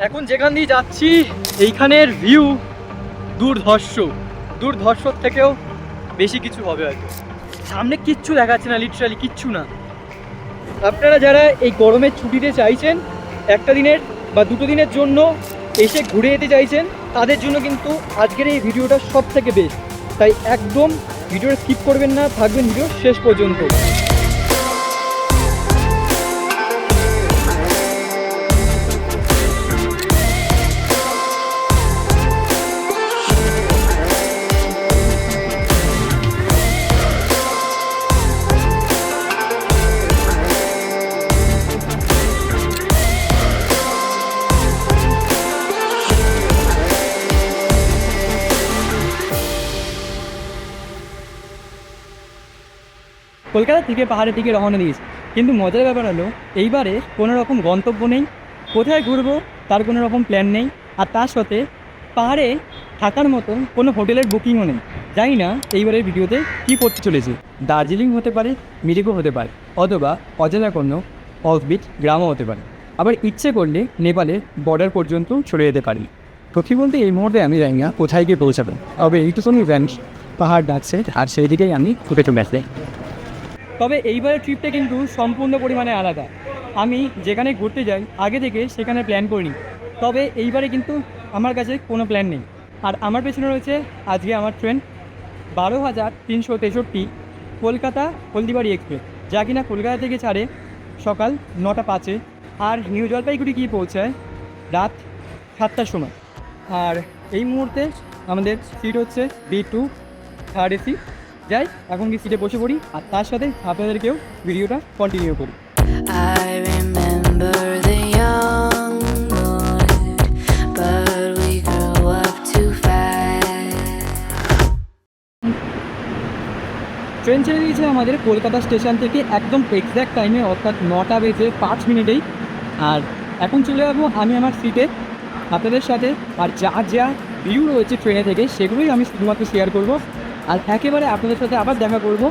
এখন যেখান দিয়ে যাচ্ছি এইখানের ভিউ দুর্ধর্ষ, দুর্ধর্ষর থেকেও বেশি কিছু হবে হয়তো। সামনে কিচ্ছু দেখাচ্ছে না, লিটারালি কিচ্ছু না। আপনারা যারা এই গরমের ছুটিতে চাইছেন একটা দিনের বা দুটো দিনের জন্য এসে ঘুরে যেতে চাইছেন, তাদের জন্য কিন্তু আজকের এই ভিডিওটা সব থেকে বেস্ট। তাই একদম ভিডিওটা স্কিপ করবেন না, থাকবেন ভিডিও শেষ পর্যন্ত। কলকাতা থেকে পাহাড়ের দিকে রওনা দিয়েছি, কিন্তু মজার ব্যাপার হলো এইবারে কোনো রকম গন্তব্য নেই, কোথায় ঘুরবো তার কোনো রকম প্ল্যান নেই। আর তার সাথে পাহাড়ে থাকার মতো কোনো হোটেলের বুকিংও নেই। জানি না এইবারের ভিডিওতে কী করতে চলেছি। দার্জিলিং হতে পারে, মিরিকও হতে পারে, অথবা অজানা কোনো অফবিট গ্রামও হতে পারে, আবার ইচ্ছে করলে নেপালের বর্ডার পর্যন্ত চলে যেতে পারি। সত্যি বলতে এই মুহূর্তে আমি জানি না কোথায় গিয়ে পৌঁছাবেন, তবে এইটুকুনি জানি পাহাড় ডাকছে আর সেই দিকেই আমি ছুটে চলে আসছি। তবে এইবারের ট্রিপটা কিন্তু সম্পূর্ণ পরিমাণে আলাদা। আমি যেখানে ঘুরতে যাই আগে থেকে সেখানে প্ল্যান করিনি, তবে এইবারে কিন্তু আমার কাছে কোনো প্ল্যান নেই। আর আমার পেছনে রয়েছে আজকে আমার ট্রেন 12,363 কলকাতা হলদিবাড়ি এক্সপ্রেস, যা কিনা কলকাতা থেকে ছাড়ে সকাল 9টা 5-এ আর নিউ জলপাইগুড়ি গিয়ে পৌঁছায় রাত 7টার সময়। আর এই মুহূর্তে আমাদের সিট হচ্ছে B2 থার্ড এসি। যাই এখন কি সিটে বসে পড়ি, আর তার সাথে আপনাদেরকেও ভিডিওটা কন্টিনিউ করি। I remember the young blood, but we grew up too fast. Train ছেড়ে দিয়েছে আমাদের কলকাতা স্টেশন থেকে একদম এক্স্যাক্ট টাইমে, অর্থাৎ 9টা বেজে 5 মিনিটেই। আর এখন চলে যাবো আমি আমার সিটে আপনাদের সাথে। আর যা যা ভিউ রয়েছে ট্রেনে থেকে সেগুলোই আমি শুধুমাত্র শেয়ার করবো। আর একেবারে আপনাদের সাথে আবার দেখা করব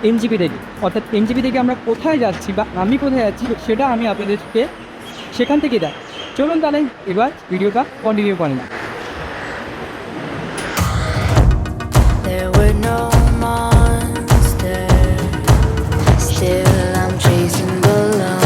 এনজিপি থেকে, অর্থাৎ এনজিপি থেকে আমরা কোথায় যাচ্ছি বা আমি কোথায় যাচ্ছি সেটা আমি আপনাদেরকে সেখান থেকে দেখ। চলুন তাহলে এবার ভিডিওটা কন্টিনিউ করেন। There were no monsters, still I'm chasing balloons.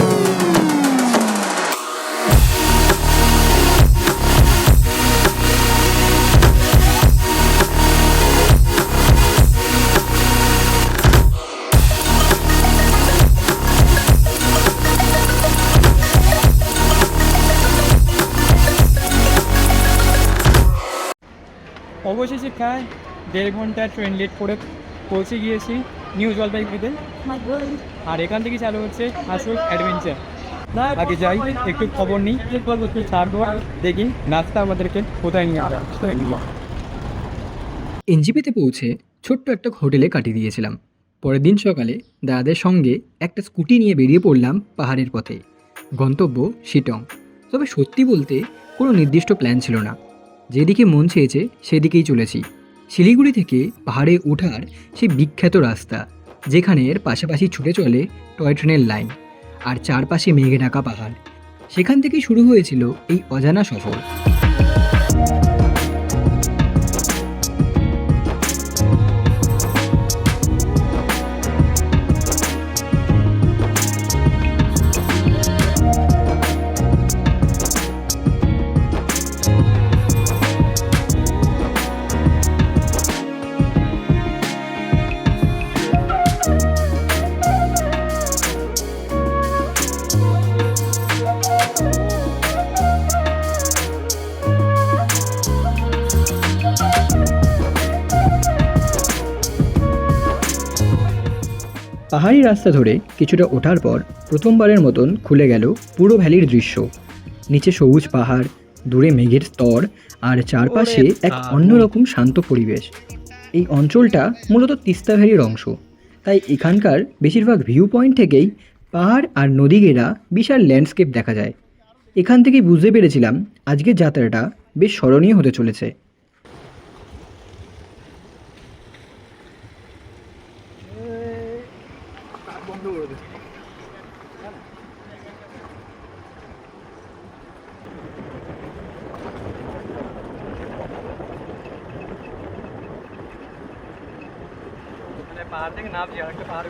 অবশেষে প্রায় 1.5 ঘন্টা ট্রেন লেট করে পৌঁছে গিয়েছি নিউ জলপাইগুড়িতে। আর এখান থেকে চালু হচ্ছে আসল অ্যাডভেঞ্চার। আগে যাই একটু খবর নিই, ছাড়বো দেখি নাস্তা আমাদেরকে কোথায় নিয়ে আসে। এনজিপিতে পৌঁছে ছোট্ট একটা হোটেলে কাটিয়ে দিয়েছিলাম। পরের দিন সকালে দাদাদের সঙ্গে একটা স্কুটি নিয়ে বেরিয়ে পড়লাম পাহাড়ের পথে, গন্তব্য শিটং। তবে সত্যি বলতে কোনো নির্দিষ্ট প্ল্যান ছিল না, যেদিকে মন চেয়েছে সেদিকেই চলেছি। শিলিগুড়ি থেকে পাহাড়ে ওঠার সেই বিখ্যাত রাস্তা, যেখানের পাশাপাশি ছুটে চলে টয় ট্রেনের লাইন আর চারপাশে মেঘে ঢাকা পাহাড়, সেখান থেকেই শুরু হয়েছিল এই অজানা সফর। পাহাড়ি রাস্তা ধরে কিছুটা ওঠার পর প্রথমবারের মতন খুলে গেল পুরো ভ্যালির দৃশ্য। নিচে সবুজ পাহাড়, দূরে মেঘের স্তর, আর চারপাশে এক অন্যরকম শান্ত পরিবেশ। এই অঞ্চলটা মূলত তিস্তা ভ্যালির অংশ, তাই এখানকার বেশিরভাগ ভিউ পয়েন্ট থেকেই পাহাড় আর নদী ঘেরা বিশাল ল্যান্ডস্কেপ দেখা যায়। এখান থেকেই বুঝতে পেরেছিলাম আজকের যাত্রাটা বেশ স্মরণীয় হতে চলেছে। পাহাড় থেকে নামছি আর একটা পাহাড়।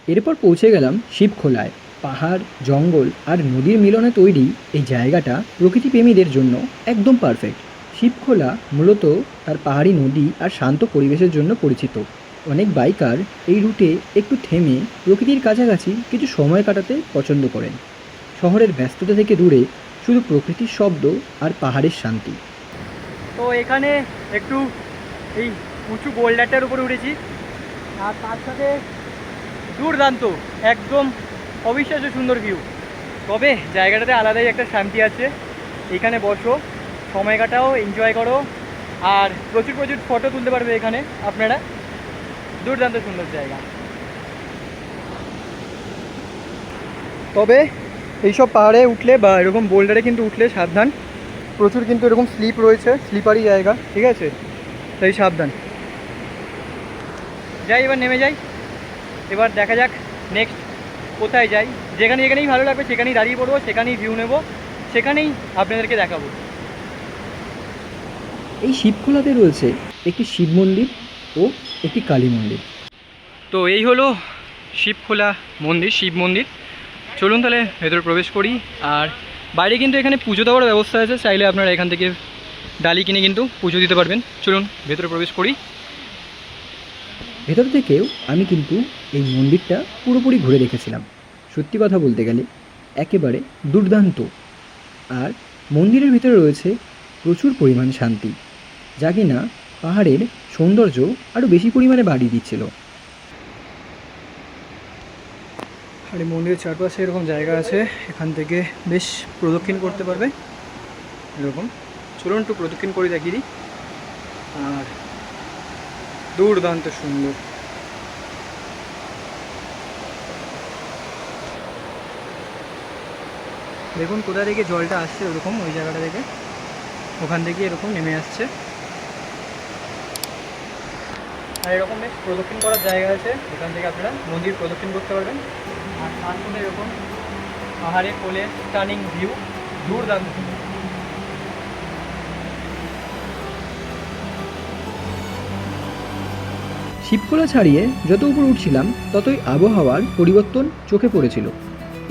এরপর পৌঁছে গেলাম শিবখোলায়। পাহাড়, জঙ্গল আর নদীর মিলনে তৈরি এই জায়গাটা প্রকৃতিপ্রেমীদের জন্য একদম পারফেক্ট। শিবখোলা মূলত তার পাহাড়ি নদী আর শান্ত পরিবেশের জন্য পরিচিত। অনেক বাইকার এই রুটে একটু থেমে প্রকৃতির কাছাকাছি কিছু সময় কাটাতে পছন্দ করেন। শহরের ব্যস্ততা থেকে দূরে শুধু প্রকৃতির শব্দ আর পাহাড়ের শান্তি। তো এখানে একটু এই উঁচু বোল্ডারটার উপরে উঠেছি, আর তার সাথে দুর্দান্ত একদম অবিশ্বাস্য সুন্দর ভিউ। তবে জায়গাটাতে আলাদাই একটা শান্তি আছে। এখানে বসো, সময় কাটাও, এনজয় করো, আর প্রচুর প্রচুর ফটো তুলতে পারবে এখানে আপনারা। দুর্দান্ত সুন্দর জায়গা। তবে এইসব পাহাড়ে উঠলে বা এরকম বোল্ডারে কিন্তু উঠলে সাবধান, প্রচুর কিন্তু এরকম স্লিপ রয়েছে, স্লিপারি জায়গা, ঠিক আছে, তাই সাবধান। যাই, এবার নেমে যাই। এবার দেখা যাক নেক্সট কোথায় যাই। যেখানেই ভালো লাগবে সেখানেই দাঁড়িয়ে পড়বো, সেখানেই ভিউ নেব, সেখানেই আপনাদেরকে দেখাবো। এই শিবখোলাতে রয়েছে একটি শিব মন্দির ও একটি কালী মন্দির। তো এই হলো শিবখোলা মন্দির, শিব মন্দির। চলুন তাহলে ভেতরে প্রবেশ করি। আর বাইরে কিন্তু এখানে পুজো দেওয়ার ব্যবস্থা আছে, চাইলে আপনারা এখান থেকে ডালি কিনে কিন্তু পুজো দিতে পারবেন। চলুন ভেতরে প্রবেশ করি। ভেতর থেকেও আমি কিন্তু এই মন্দিরটা পুরোপুরি ঘুরে দেখেছিলাম। সত্যি কথা বলতে গেলে একেবারে দুর্দান্ত। আর মন্দিরের ভিতরে রয়েছে প্রচুর পরিমাণ শান্তি, যা কিনা পাহাড়ের সৌন্দর্য আরও বেশি পরিমাণে বাড়িয়ে দিচ্ছিল। আর এই মন্দিরের চারপাশে এরকম জায়গা আছে, এখান থেকে বেশ প্রদক্ষিণ করতে পারবে এরকম। চলুন একটু প্রদক্ষিণ করে দেখিয়ে দিই। আর দুর্দান্ত সুন্দর। দেখুন কোথা থেকে জলটা আসছে, ওরকম ওই জায়গাটা থেকে, ওখান থেকে এরকম নেমে আসছে। আর এরকম বেশ প্রদক্ষিণ করার জায়গা আছে, এখান থেকে আপনারা মন্দির প্রদক্ষিণ করতে পারবেন। আর তার মধ্যে এরকম পাহাড়ের কোলে স্টানিং ভিউ, দুর্দান্ত। শিবখোলা ছাড়িয়ে যত উপর উঠছিলাম ততই আবহাওয়ার পরিবর্তন চোখে পড়েছিল।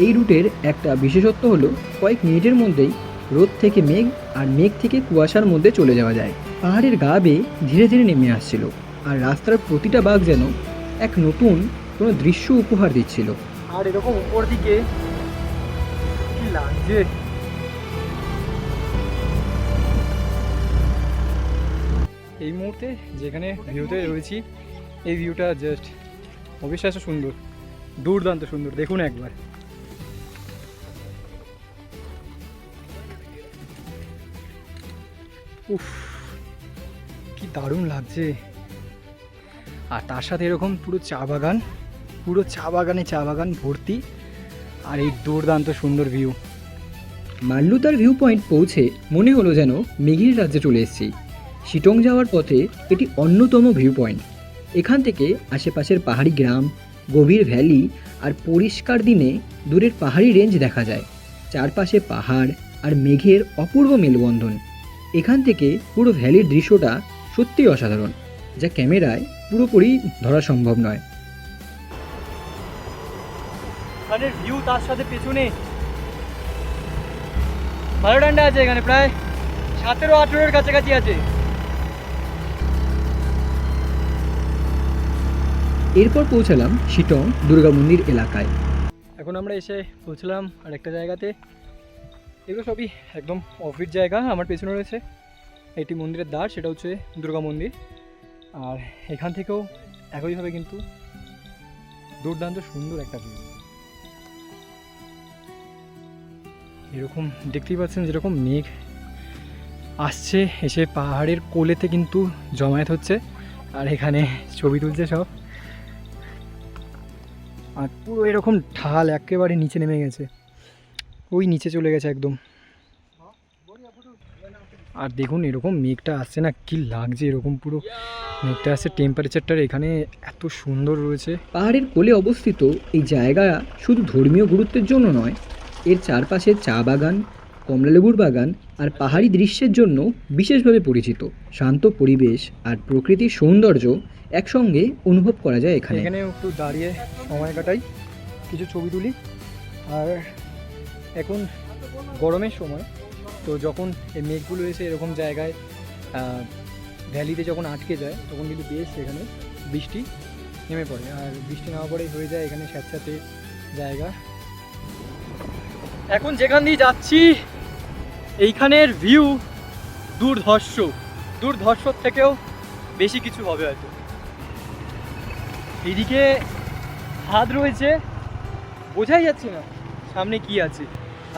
এই রুটের একটা বিশেষত্ব হলো কয়েক মিনিটের মধ্যেই রোদ থেকে মেঘ আর মেঘ থেকে কুয়াশার মধ্যে চলে যাওয়া যায়। পাহাড়ের গা বেয়ে ধীরে ধীরে নেমে আসছিল, আর রাস্তার প্রতিটা বাঁক যেন এক নতুন কোনো দৃশ্য উপহার দিচ্ছিল। আর এরকম উপর দিকে কি লাগছে, এই মুহূর্তে যেখানে ভিউতে রয়েছি, এই ভিউটা জাস্ট অবিশ্বাস্য সুন্দর, দুর্দান্ত সুন্দর। দেখুন একবার। উফ, কি দারুণ লাগছে। আর তার সাথে এরকম পুরো চা বাগান, পুরো চা বাগান ভর্তি, আর এই দুর্দান্ত সুন্দর ভিউ। মাল্লুতার ভিউ পয়েন্ট পৌঁছে মনে হলো যেন মেঘের রাজ্যে চলে এসেছি। শিটং যাওয়ার পথে এটি অন্যতম ভিউ পয়েন্ট। এখান থেকে আশেপাশের পাহাড়ি গ্রাম, গভীর ভ্যালি আর পরিষ্কার দিনে দূরের পাহাড়ি রেঞ্জ দেখা যায়। চারপাশে পাহাড় আর মেঘের অপূর্ব মেলবন্ধন। এখান থেকে পুরো ভ্যালির দৃশ্যটা সত্যিই অসাধারণ, যা ক্যামেরায় পুরোপুরি ধরা সম্ভব নয়। এখানের ভিউ তার সাথে পেছনে ভালো ঠান্ডা আছে, এখানে প্রায় 17-18 কাছাকাছি আছে। এরপর পৌঁছালাম শিটং দুর্গা মন্দির এলাকায়। এখন আমরা এসে পৌঁছলাম আর একটা জায়গাতে। এগুলো সবই একদম অফিস জায়গা। আমার পেছনে রয়েছে একটি মন্দিরের দ্বার, সেটা হচ্ছে দুর্গা মন্দির। আর এখান থেকেও একইভাবে কিন্তু দুর্দান্ত সুন্দর একটা ভিউ। এরকম দেখতেই পাচ্ছেন, যেরকম মেঘ আসছে, এসে পাহাড়ের কোলেতে কিন্তু জমায়েত হচ্ছে, আর এখানে ছবি তুলছে সব। আর পুরো এরকম ঢাল একেবারে নিচে নেমে গেছে, ওই নিচে চলে গেছে একদম। আর দেখুন এরকম মেঘটা আসছে না, কি লাগছে, এরকম পুরো মেঘটা আসছে। টেম্পারেচারটা এখানে এত সুন্দর রয়েছে। পাহাড়ের কোলে অবস্থিত এই জায়গা শুধু ধর্মীয় গুরুত্বের জন্য নয়, এর চারপাশে চা বাগান, কমলালেবুর বাগান আর পাহাড়ি দৃশ্যের জন্য বিশেষভাবে পরিচিত। শান্ত পরিবেশ আর প্রকৃতির সৌন্দর্য একসঙ্গে অনুভব করা যায় এখানে। এখানে একটু দাঁড়িয়ে সময় কাটাই, কিছু ছবি তুলি। আর এখন গরমের সময়, তো যখন এই মেঘগুলো এসে এরকম জায়গায় ভ্যালিতে যখন আটকে যায় তখন কিন্তু বেশ এখানে বৃষ্টি নেমে পড়ে। আর বৃষ্টি না পড়েই হয়ে যায় এখানে স্যাঁতস্যাঁতে জায়গা। এখন যেখান দিয়ে যাচ্ছি এইখানের ভিউ দুর্ধর্ষ, দুর্ধর্ষর থেকেও বেশি কিছু হবে হয়তো। এইদিকে হাত রয়েছে, বোঝাই যাচ্ছে না সামনে কি আছে।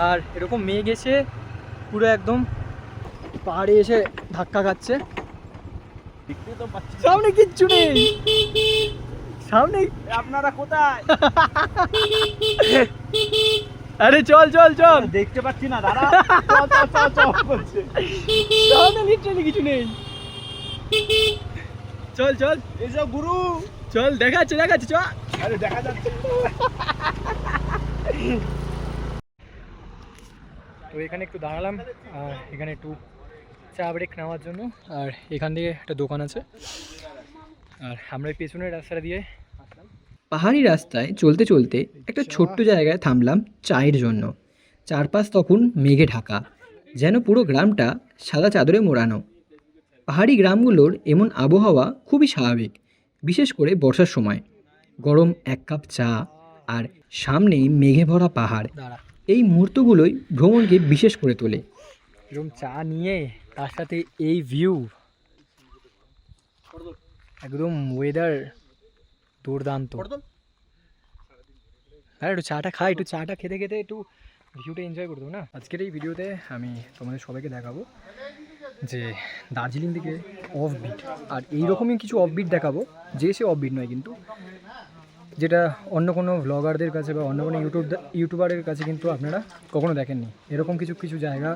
আর এরকম মেঘ এসে পুরো একদম পাহাড়ে এসে ধাক্কা খাচ্ছে। সামনে কিচ্ছু নেই, সামনে আপনারা কোথায়? আরে চল চল চল, দেখতে পাচ্ছি না দাদা। চল চল চল চল বলছে। সামনে লিটারালি কিছু নেই। চল চল এসব গুরু। চল, দেখাচ্ছে দেখাচ্ছে চল। আরে দেখা যাচ্ছে। তো এখানে একটু দাঁড়ালাম আর এখানে একটু চা ব্রেক নেওয়ার জন্য। আর এখান থেকে একটা দোকান আছে আর আমরা এই পেছনের রাস্তাটা দিয়ে আসলাম। পাহাড়ি রাস্তায় চলতে চলতে একটা ছোট্ট জায়গায় থামলাম চায়ের জন্য। চারপাশ তখন মেঘে ঢাকা, যেন পুরো গ্রামটা সাদা চাদরে মোড়ানো। পাহাড়ি গ্রামগুলোর এমন আবহাওয়া খুবই স্বাভাবিক, বিশেষ করে বর্ষার সময়। গরম এক কাপ চা আর সামনেই মেঘে ভরা পাহাড়, দাঁড়া, এই মুহূর্তগুলোই ভ্রমণকে বিশেষ করে তোলে। এরকম চা নিয়ে তার সাথে এই ভিউ, একদম ওয়েদার দুর্দান্ত। হ্যাঁ, একটু চাটা খাই, একটু চাটা খেতে খেতে একটু ভিউটা এনজয় করতে হবে না। আজকের এই ভিডিওতে আমি তোমাদের সবাইকে দেখাবো যে দার্জিলিং থেকে অফবিট, আর এইরকমই কিছু অফবিট দেখাবো যে সে অফবিট নয় কিন্তু, যেটা অন্য কোনো ভ্লগারদের কাছে বা অন্য কোনো ইউটিউবারের কাছে কিন্তু আপনারা কখনো দেখেননি। এরকম কিছু কিছু জায়গা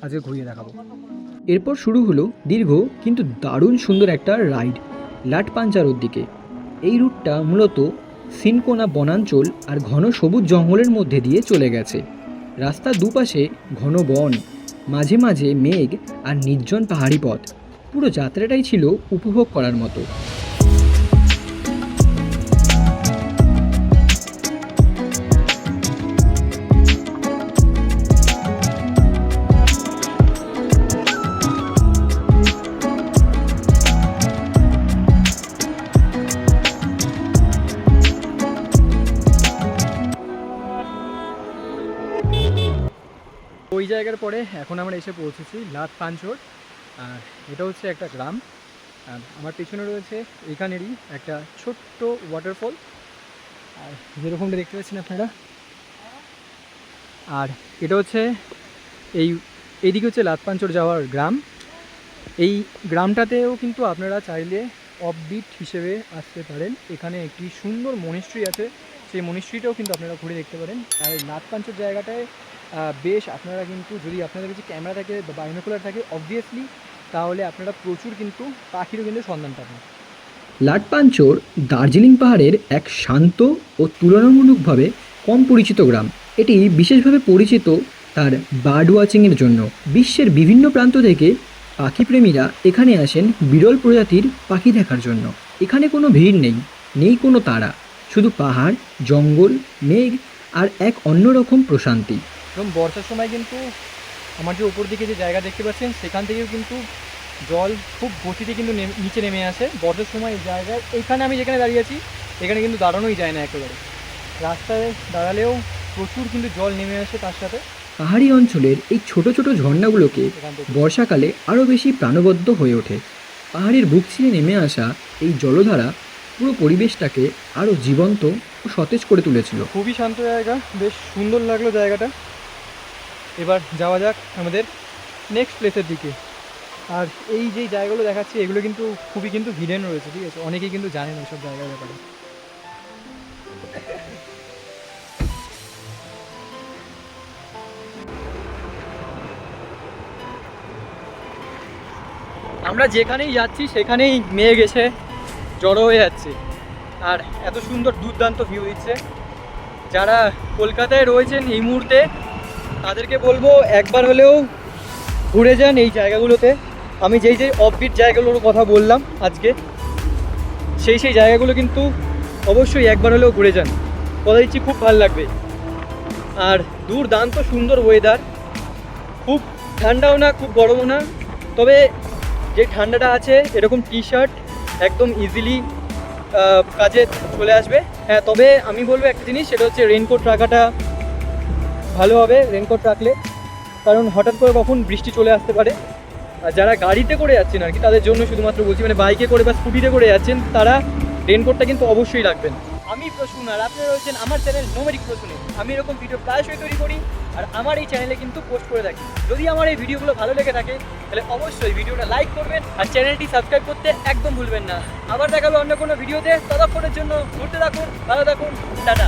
আজকে ঘুরিয়ে দেখাবো। এরপর শুরু হলো দীর্ঘ কিন্তু দারুণ সুন্দর একটা রাইড লাটপাঞ্চারোর দিকে। এই রুটটা মূলত সিনকোনা বনাঞ্চল আর ঘন সবুজ জঙ্গলের মধ্যে দিয়ে চলে গেছে। রাস্তার দুপাশে ঘন বন, মাঝে মাঝে মেঘ আর নির্জন পাহাড়ি পথ। পুরো যাত্রাটাই ছিল উপভোগ করার মতো। ওই জায়গার পরে এখন আমরা এসে পৌঁছেছি লাটপাঞ্চর। আর এটা হচ্ছে একটা গ্রাম। আর আমার পেছনে রয়েছে এখানেরই একটা ছোট্ট ওয়াটারফল, আর যেরকমটা দেখতে পাচ্ছেন আপনারা। আর এটা হচ্ছে এইদিকে হচ্ছে লাটপাঞ্চর যাওয়ার গ্রাম। এই গ্রামটাতেও কিন্তু আপনারা চাইলে অফবিট হিসেবে আসতে পারেন। এখানে একটি সুন্দর মনিস্ট্রি আছে, সেই মনিস্ট্রিটাও কিন্তু আপনারা ঘুরে দেখতে পারেন। আর এই লাটপাঞ্চর জায়গাটায় বেশ আপনারা কিন্তু, যদি আপনাদের কাছে ক্যামেরা থাকে বা বাইনোকুলার থাকে অবভিয়াসলি, তাহলে আপনারা প্রচুর কিন্তু পাখিরও কিন্তু সন্ধান পাবেন। লাটপাঞ্চর দার্জিলিং পাহাড়ের এক শান্ত ও তুলনামূলকভাবে কম পরিচিত গ্রাম। এটি বিশেষভাবে পরিচিত তার বার্ড ওয়াচিংয়ের জন্য। বিশ্বের বিভিন্ন প্রান্ত থেকে পাখিপ্রেমীরা এখানে আসেন বিরল প্রজাতির পাখি দেখার জন্য। এখানে কোনো ভিড় নেই, নেই কোনো তারা, শুধু পাহাড়, জঙ্গল, মেঘ আর এক অন্যরকম প্রশান্তি। এবং বর্ষার সময় কিন্তু আমার যে উপর দিকে যে জায়গা দেখতে পাচ্ছেন সেখান থেকেও কিন্তু জল খুব গতিতে কিন্তু নিচে নেমে আসে বর্ষার সময়। এই জায়গায় এইখানে আমি যেখানে দাঁড়িয়ে আছি এখানে কিন্তু দাঁড়ানোই যায় না একেবারে, রাস্তায় দাঁড়ালেও প্রচুর কিন্তু জল নেমে আসে তার সাথে। পাহাড়ি অঞ্চলের এই ছোট ছোট ঝর্ণাগুলোকে বর্ষাকালে আরও বেশি প্রাণবদ্ধ হয়ে ওঠে। পাহাড়ের বুক ছিঁড়ে নেমে আসা এই জলধারা পুরো পরিবেশটাকে আরও জীবন্ত ও সতেজ করে তুলেছিল। খুবই শান্ত জায়গা, বেশ সুন্দর লাগলো জায়গাটা। এবার যাওয়া যাক আমাদের নেক্সট প্লেসের দিকে। আর এই যে জায়গাগুলো দেখাচ্ছি এগুলো কিন্তু খুবই কিন্তু হিডেন রয়েছে, ঠিক আছে? অনেকেই কিন্তু জানেন ওইসব জায়গার ব্যাপারে। আমরা যেখানেই যাচ্ছি সেখানেই মেঘ এসে জড়ো হয়ে যাচ্ছে আর এত সুন্দর দুর্দান্ত ভিউ দিচ্ছে। যারা কলকাতায় রয়েছেন এই মুহূর্তে তাদেরকে বলবো একবার হলেও ঘুরে যান এই জায়গাগুলোতে। আমি যেই অফবিট জায়গাগুলোর কথা বললাম আজকে, সেই জায়গাগুলো কিন্তু অবশ্যই একবার হলেও ঘুরে যান। কথা দিচ্ছি খুব ভালো লাগবে। আর দুর্দান্ত সুন্দর ওয়েদার, খুব ঠান্ডাও না খুব গরমও না, তবে যে ঠান্ডাটা আছে এরকম টি শার্ট একদম ইজিলি কাজে চলে আসবে। হ্যাঁ, তবে আমি বলবো একটা জিনিস, সেটা হচ্ছে রেনকোট রাখাটা ভালো হবে। রেনকোট রাখলে, কারণ হঠাৎ করে কখন বৃষ্টি চলে আসতে পারে। আর যারা গাড়িতে করে যাচ্ছেন আর কি, তাদের জন্য শুধুমাত্র বলছি, মানে বাইকে করে বা স্কুটিতে করে যাচ্ছেন, তারা রেনকোটটা কিন্তু অবশ্যই রাখবেন। আমি প্রসূন আর আপনারা রয়েছেন আমার চ্যানেল নোমেডিক প্রসূনে। আমি এরকম ভিডিও প্রায়শই তৈরি করি আর আমার এই চ্যানেলে কিন্তু পোস্ট করে থাকি। যদি আমার এই ভিডিওগুলো ভালো লেগে থাকে তাহলে অবশ্যই ভিডিওটা লাইক করবেন আর চ্যানেলটি সাবস্ক্রাইব করতে একদম ভুলবেন না। আবার দেখাবো অন্য কোনো ভিডিওতে। ততক্ষণের জন্য ঘুরতে থাকুন, ভালো থাকুন, টাটা।